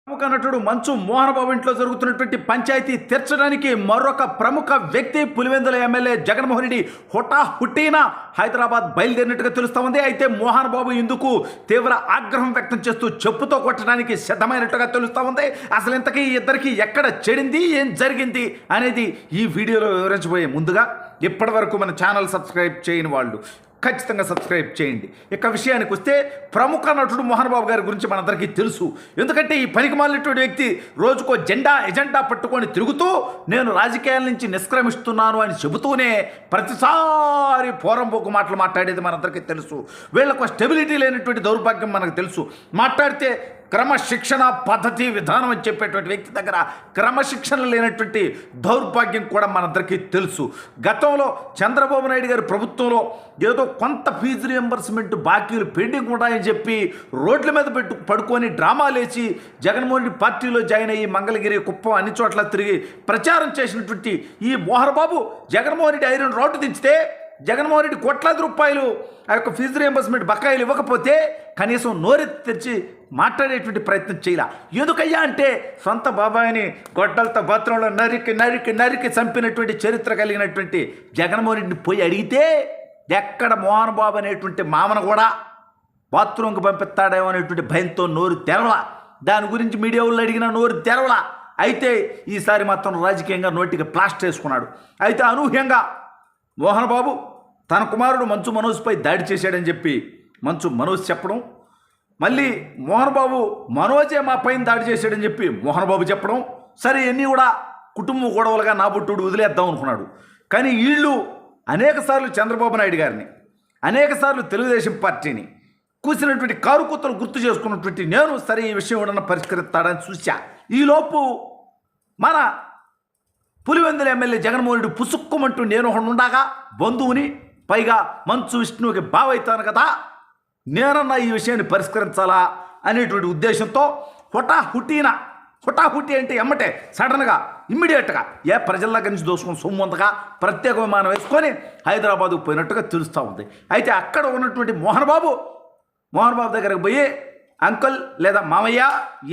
ప్రముఖ నటుడు మంచు మోహన్ బాబు ఇంట్లో జరుగుతున్నటువంటి పంచాయతీ తీర్చడానికి మరొక ప్రముఖ వ్యక్తి పులివెందుల ఎమ్మెల్యే జగన్మోహన్ రెడ్డి హుటాహుటిన హైదరాబాద్ బయలుదేరినట్టుగా తెలుస్తోంది. అయితే మోహన్ బాబు ఇందుకు తీవ్ర ఆగ్రహం వ్యక్తం చేస్తూ చెప్పుతో కొట్టడానికి సిద్ధమైనట్టుగా తెలుస్తూ ఉంది. అసలు ఇంతకీ ఇద్దరికి ఎక్కడ చెడింది, ఏం జరిగింది అనేది ఈ వీడియోలో వివరించబోయే ముందుగా ఇప్పటి వరకు మన ఛానల్ సబ్స్క్రైబ్ చేయని వాళ్ళు ఖచ్చితంగా సబ్స్క్రైబ్ చేయండి. ఇక విషయానికి వస్తే ప్రముఖ నటుడు మోహన్ బాబు గారి గురించి మనందరికీ తెలుసు. ఎందుకంటే ఈ పనికిమాలినటువంటి వ్యక్తి రోజుకో ఎజెండా పట్టుకొని తిరుగుతూ నేను రాజకీయాల నుంచి నిష్క్రమిస్తున్నాను అని చెబుతూనే ప్రతిసారి పోరంబోకు మాటలు మాట్లాడేది మనందరికీ తెలుసు. వీళ్ళకు స్టెబిలిటీ లేనటువంటి దౌర్భాగ్యం మనకు తెలుసు. మాట్లాడితే క్రమశిక్షణ పద్ధతి విధానం అని చెప్పేటువంటి వ్యక్తి దగ్గర క్రమశిక్షణ లేనటువంటి దౌర్భాగ్యం కూడా మనందరికీ తెలుసు. గతంలో చంద్రబాబు నాయుడు గారి ప్రభుత్వంలో ఏదో కొంత ఫీజు రియంబర్స్మెంట్ బాకీలు పెండింగ్ ఉన్నాయని చెప్పి రోడ్ల మీద పడుకొని డ్రామాలేసి జగన్మోహన్ రెడ్డి పార్టీలో జాయిన్ అయ్యి మంగళగిరి, కుప్పం అన్ని చోట్ల తిరిగి ప్రచారం చేసినటువంటి ఈ మోహన్ బాబు జగన్మోహన్ రెడ్డి ఐరన్ రోడ్డు దించితే జగన్మోహన్ రెడ్డి కోట్లాది రూపాయలు ఆ యొక్క ఫీజు రియంబర్స్మెంట్ బకాయిలు ఇవ్వకపోతే కనీసం నోరెత్తి తెరిచి మాట్లాడేటువంటి ప్రయత్నం చేయాల. ఎందుకయ్యా అంటే సొంత బాబాయిని గొడ్డలతో బాత్రూంలో నరికి నరికి నరికి చంపినటువంటి చరిత్ర కలిగినటువంటి జగన్మోహన్ రెడ్డిని పోయి అడిగితే ఎక్కడ మోహన్ బాబు అనేటువంటి మామను కూడా బాత్రూంకి పంపిస్తాడేమో అనేటువంటి భయంతో నోరు తెరవల. దాని గురించి మీడియా వాళ్ళు అడిగిన నోరు తెరవల. అయితే ఈసారి మాత్రం రాజకీయంగా నోటికి ప్లాస్టర్ వేసుకున్నాడు. అయితే అనూహ్యంగా మోహన్ బాబు తన కుమారుడు మంచు మనోజ్పై దాడి చేశాడని చెప్పి మంచు మనోజ్ చెప్పడం, మళ్ళీ మోహన్ బాబు మనోజే మా పైన దాడి చేశాడని చెప్పి మోహన్ బాబు చెప్పడం, సరే ఇవన్నీ కూడా కుటుంబ గొడవలుగా నా బుట్టుడు వదిలేద్దాం అనుకున్నాడు. కానీ వీళ్ళు అనేకసార్లు చంద్రబాబు నాయుడు గారిని, అనేకసార్లు తెలుగుదేశం పార్టీని కూసినటువంటి కారుకూతలు గుర్తు చేసుకున్నటువంటి నేను సరే ఈ విషయం ఏదన్నా పరిష్కరిస్తాడని చూశా. ఈలోపు మన పులివెందుల ఎమ్మెల్యే జగన్మోహన్ రెడ్డి పుసుక్కుమంటూ నేను ఉండగా బంధువుని, పైగా మంచు విష్ణువుకి బావైతాను కదా, నేనన్నా ఈ విషయాన్ని పరిష్కరించాలా అనేటువంటి ఉద్దేశంతో హుటాహుటి అంటే ఎమ్మటే సడన్గా ఇమ్మీడియట్గా ప్రజల దగ్గర నుంచి దోసుకొని సొమ్ముంతగా ప్రత్యేక విమానం వేసుకొని హైదరాబాద్కు పోయినట్టుగా తెలుస్తూ ఉంది. అయితే అక్కడ ఉన్నటువంటి మోహన్ బాబు దగ్గరకు పోయి అంకుల్ లేదా మామయ్య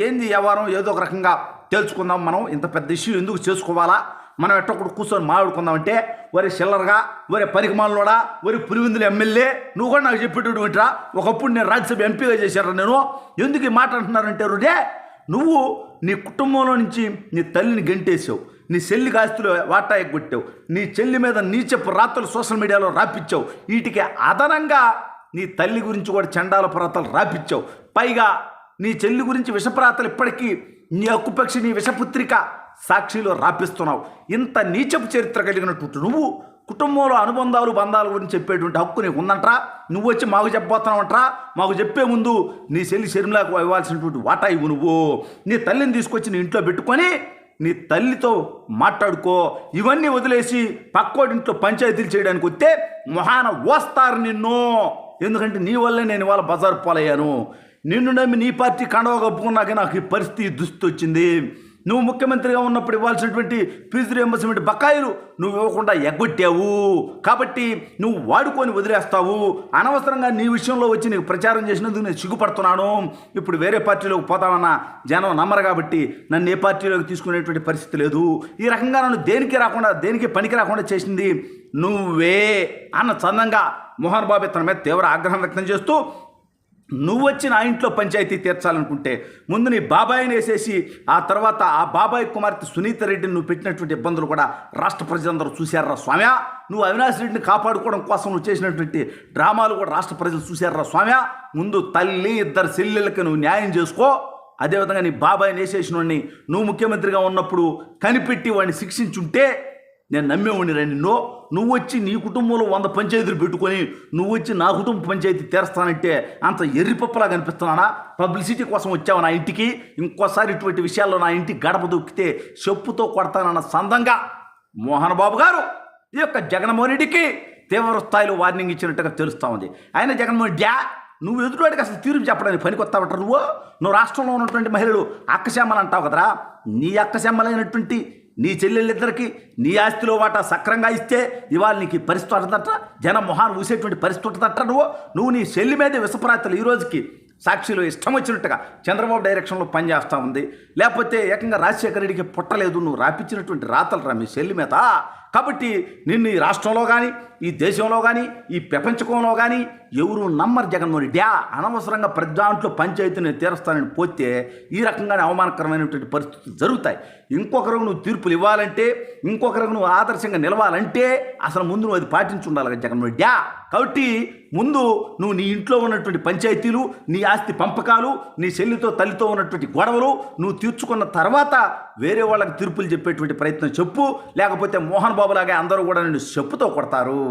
ఏంది వ్యవహారం, ఏదో ఒక రకంగా తెలుసుకుందాం, మనం ఇంత పెద్ద ఇష్యూ ఎందుకు చేసుకోవాలా, మనం ఎట్టొక్కడు కూర్చొని మాట్లాడుకుందామంటే ఒరే చిల్లరగా, ఒరే పరికమాలలోడా, ఒరే పులివెందుల ఎమ్మెల్యే నువ్వు కూడా నాకు చెప్పేటటువంటిరా, ఒకప్పుడు నేను రాజ్యసభ ఎంపీగా చేశారా, నేను ఎందుకు ఈ మాట అంటున్నారంటే రుడే నువ్వు నీ కుటుంబంలో నుంచి నీ తల్లిని గెంటేసావు, నీ చెల్లికి ఆస్తులు వాటా ఎగ్గొట్టావు, నీ చెల్లి మీద నీచెప్పు రాత్రులు సోషల్ మీడియాలో రాపిచ్చావు, వీటికి అదనంగా నీ తల్లి గురించి కూడా చండాల ప్రాతలు రాపిచ్చావు, పైగా నీ చెల్లి గురించి విషప్రాతలు ఇప్పటికీ నీ హక్కుపక్షి, నీ విషపుత్రిక సాక్షిలో రాపిస్తున్నావు. ఇంత నీచపు చరిత్ర కలిగినట్టు నువ్వు కుటుంబంలో అనుబంధాలు బంధాల గురించి చెప్పేటువంటి హక్కు నీకు ఉందంటరా, నువ్వు వచ్చి మాకు చెప్పబోతున్నావంటరా, మాకు చెప్పే ముందు నీ చెల్లి శర్మిలకు ఇవ్వాల్సినటువంటి వాటా ఇవ్వు, నువ్వు నీ తల్లిని తీసుకొచ్చి నీ ఇంట్లో పెట్టుకొని నీ తల్లితో మాట్లాడుకో, ఇవన్నీ వదిలేసి పక్కోడింట్లో పంచాయతీలు చేయడానికి వస్తే మొహాన వస్తారు నిన్ను. ఎందుకంటే నీ వల్లే నేను ఇవాళ బజారు పాలయ్యాను, నిన్ను నమ్మి నీ పార్టీ కండవ కప్పుకున్నాక నాకు ఈ పరిస్థితి దుస్థితి వచ్చింది. నువ్వు ముఖ్యమంత్రిగా ఉన్నప్పుడు ఇవ్వాల్సినటువంటి ఫీజు రియంబర్స్మెంట్ బకాయిలు నువ్వు ఇవ్వకుండా ఎగ్గొట్టావు, కాబట్టి నువ్వు వాడుకొని వదిలేస్తావు. అనవసరంగా నీ విషయంలో వచ్చి నీకు ప్రచారం చేసినందుకు నేను సిగ్గుపడుతున్నాను. ఇప్పుడు వేరే పార్టీలోకి పోతామన్న జనం నమ్మరు కాబట్టి నన్ను ఏ పార్టీలోకి తీసుకునేటువంటి పరిస్థితి లేదు. ఈ రకంగా నన్ను దేనికి పనికి రాకుండా చేసింది నువ్వే అన్న చందంగా మోహన్ బాబు తన మీద తీవ్ర ఆగ్రహం వ్యక్తం చేస్తూ, నువ్వు వచ్చి నా ఇంట్లో పంచాయతీ తీర్చాలనుకుంటే ముందు నీ బాబాయిని వేసేసి ఆ తర్వాత ఆ బాబాయ్ కుమార్తె సునీత రెడ్డిని నువ్వు పెట్టినటువంటి ఇబ్బందులు కూడా రాష్ట్ర ప్రజలందరూ చూశారా స్వామ్య. నువ్వు అవినాష్ రెడ్డిని కాపాడుకోవడం కోసం నువ్వు చేసినటువంటి డ్రామాలు కూడా రాష్ట్ర ప్రజలు చూశారా స్వామ్య. ముందు తల్లి, ఇద్దరు చెల్లెళ్ళకి నువ్వు న్యాయం చేసుకో. అదేవిధంగా నీ బాబాయిని వేసేసిన వాడిని నువ్వు ముఖ్యమంత్రిగా ఉన్నప్పుడు కనిపెట్టి వాడిని శిక్షించుంటే నేను నమ్మేవాడిని రండి. నువ్వు వచ్చి నీ కుటుంబంలో 100 పంచాయతీలు పెట్టుకొని నువ్వు వచ్చి నా కుటుంబ పంచాయతీ తీరుస్తానంటే అంత ఎర్రిపప్పలా కనిపిస్తున్నానా? పబ్లిసిటీ కోసం వచ్చావు నా ఇంటికి, ఇంకోసారి ఇటువంటి విషయాల్లో నా ఇంటికి గడప దొక్కితే చెప్పుతో కొడతానన్న సందంగా మోహన్ బాబు గారు ఈ యొక్క జగన్మోహన్ రెడ్డికి తీవ్ర స్థాయిలో వార్నింగ్ ఇచ్చినట్టుగా తెలుస్తూ ఉంది. ఆయన జగన్మోహన్ రెడ్డి నువ్వు ఎదుటివాడికి అసలు తీర్పు చెప్పడానికి పనికొస్తావట. నువ్వు రాష్ట్రంలో ఉన్నటువంటి మహిళలు అక్కశమ్మలు అంటావు కదరా, నీ అక్కశమ్మలైనటువంటి నీ చెల్లెళ్ళిద్దరికి నీ ఆస్తిలో వాటా సక్రంగా ఇస్తే ఇవాళ నీకు ఈ పరిస్థితి ఉంటుందట, జనం మొహాన్ని ఊసేటువంటి పరిస్థితి ఉంటుందట. నువ్వు నీ చెల్లి మీదే విషప్రాతలు ఈ రోజుకి సాక్షిలో ఇష్టం వచ్చినట్టుగా చంద్రబాబు డైరెక్షన్లో పనిచేస్తూ ఉంది. లేకపోతే ఏకంగా రాజశేఖర రెడ్డికి పుట్టలేదు, నువ్వు రాపించినటువంటి రాతలు రా మీ చెల్లి మీద. కాబట్టి నిన్ను ఈ రాష్ట్రంలో కానీ ఈ దేశంలో కానీ ఈ ప్రపంచకంలో కానీ ఎవరు నమ్మరు జగన్మోహన్ రెడ్డి. అనవసరంగా ప్రతి దాంట్లో పంచాయతీని తీరుస్తానని పోతే ఈ రకంగానే అవమానకరమైనటువంటి పరిస్థితులు జరుగుతాయి. ఇంకొకరికి నువ్వు తీర్పులు ఇవ్వాలంటే, ఇంకొకరికి నువ్వు ఆదర్శంగా నిలవాలంటే అసలు ముందు నువ్వు అది పాటించి ఉండాలి జగన్మోహన్ రెడ్డి. కాబట్టి ముందు నువ్వు నీ ఇంట్లో ఉన్నటువంటి పంచాయతీలు, నీ ఆస్తి పంపకాలు, నీ చెల్లితో తల్లితో ఉన్నటువంటి గొడవలు నువ్వు తీర్చుకున్న తర్వాత వేరే వాళ్ళకి తీర్పులు చెప్పేటువంటి ప్రయత్నం చెప్పు. లేకపోతే మోహన్ బాబు లాగా అందరూ కూడా నిన్ను చెప్పుతో కొడతారు.